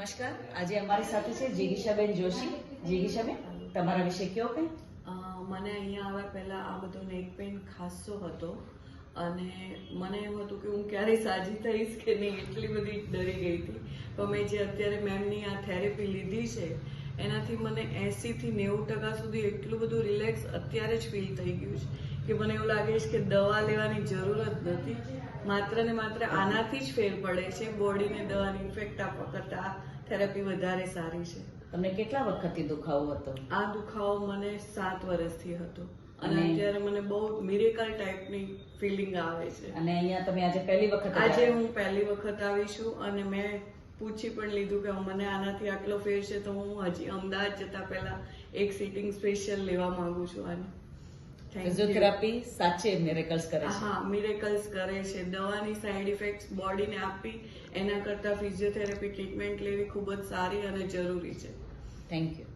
નમસ્કાર. આજે અમારી સાથે છે જિગીશાબેન જોશી. જિગીશાબેન, તમારા વિશે કયો કંઈ? મને અહીંયા આવ્યા પહેલાં આ બધો નેક પેઇન ખાસો હતો અને મને એમ હતું કે હું ક્યારેય સાજી થઈશ કે નહીં, એટલી બધી ડરી ગઈ હતી. તો મેં જે અત્યારે મેમની આ થેરેપી લીધી છે એનાથી મને 80 થી 90% સુધી એટલું બધું રિલેક્સ અત્યારે જ ફીલ થઈ ગયું છે કે મને એવું લાગે છે કે દવા લેવાની જરૂર જ નથી. માત્ર ને માત્ર આનાથી જ ફેર પડે છે. બોડીને દવાની ઇફેક્ટ આપવા કરતાં આ થેરેપી વધારે સારી છે. તમને કેટલા વખતથી દુખાવો હતો? આ દુખાવો મને 7 વર્ષથી હતો અને અત્યારે મને બહુ મિરેકલ ટાઈપની ફિલિંગ આવે છે. અને અહીંયા તમે આજે પહેલી વખત આજે હું પહેલી વખત આવી છું અને મેં પૂછી પણ લીધું કે મને આનાથી આટલો ફેર છે તો હું હજી અમદાવાદ જતા પહેલા એક સિટિંગ સ્પેશિયલ લેવા માંગુ છું. આની ફિઝિયોથેરાપી સાચે મિરેકલ્સ કરે છે. હા, મિરેકલ્સ કરે છે. દવાની સાઈડ ઇફેક્ટ્સ બોડીને આપી એના કરતાં ફિઝિયોથેરાપી ટ્રીટમેન્ટ લેવી ખૂબ જ સારી અને જરૂરી છે. Thank you.